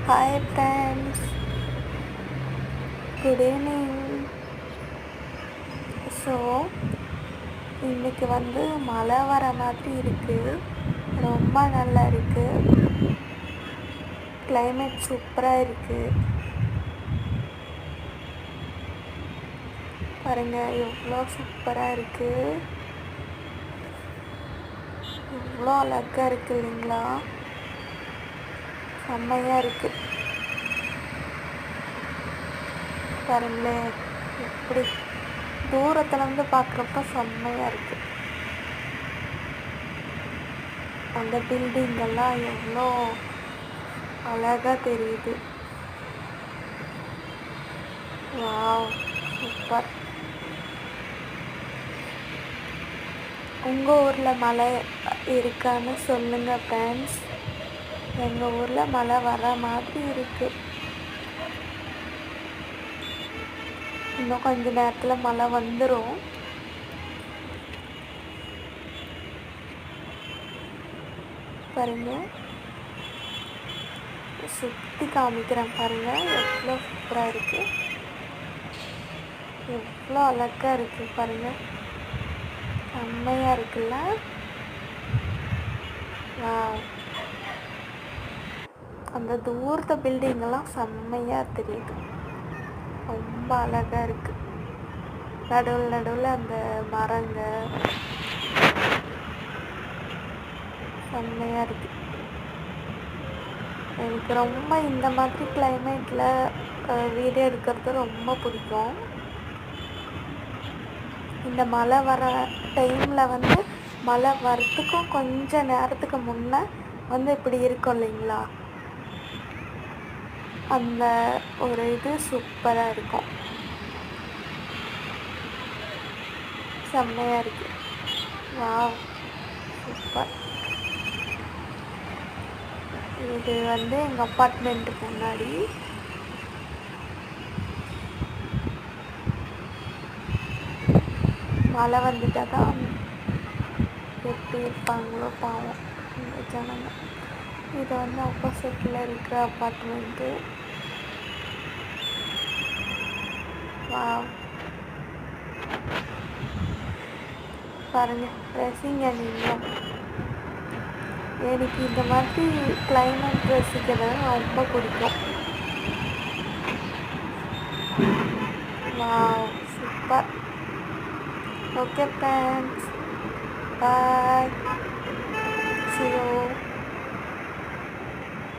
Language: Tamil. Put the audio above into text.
Hi friends, good evening. So இன்னைக்கு மழை வர மாதிரி இருக்குது. ரொம்ப நல்லா இருக்குது. கிளைமேட் சூப்பராக இருக்குது. பாருங்கள் எவ்வளோ சூப்பராக இருக்குது, எவ்வளோ அழகாக இருக்குது இல்லைங்களா? செம்மையாக இருக்குது. பாருங்களேன் எப்படி தூரத்துலேருந்து பார்க்குறப்ப செம்மையாக இருக்குது. அந்த பில்டிங்கெல்லாம் எவ்வளோ அழகாக தெரியுது. Wow, super. உங்கள் ஊரில் மழை இருக்கான்னு சொல்லுங்கள் ஃப்ரெண்ட்ஸ். எங்கள் ஊரில் மழை வர மாதிரி இருக்குது. இன்னும் கொஞ்ச நேரத்தில் மழை வந்துடும். பாருங்க, சுற்றி காமிக்கிறேன் பாருங்கள், எவ்வளோ சூப்பராக இருக்குது, எவ்வளோ அழகாக இருக்குது பாருங்கள். செம்மையாக இருக்குல்ல? வாவ், அந்த தூரத்து பில்டிங்கெல்லாம் செம்மையாக தெரியுது. ரொம்ப அழகாக இருக்குது. நடுவில் நடுவில் அந்த மரங்க செம்மையாக இருக்குது. எனக்கு ரொம்ப இந்த மாதிரி கிளைமேட்டில் வீடியோ எடுக்கிறது ரொம்ப பிடிக்கும். இந்த மழை வர டைமில் மழை வரத்துக்கும் கொஞ்ச நேரத்துக்கு முன்னே இப்படி இருக்கும் இல்லைங்களா? அந்த ஒரு இது சூப்பராக இருக்கும். செம்மையாக இருக்குது. Wow, super. இது எங்கள் அப்பார்ட்மெண்ட்டுக்கு முன்னாடி. மழை வந்துட்டால் தான் எப்படி இருப்பாங்களோ பாவம் இந்த ஜனங்க. இது ஆப்போசிட்டில் இருக்கிற அப்பார்ட்மெண்ட்டு. வாவ், பாருங்கள், ரசிங்க நீங்களும். எனக்கு இந்த மாதிரி கிளைமேட் ரசிக்கிறது ரொம்ப பிடிக்கும். Wow, super. Okay friends, bye, see you.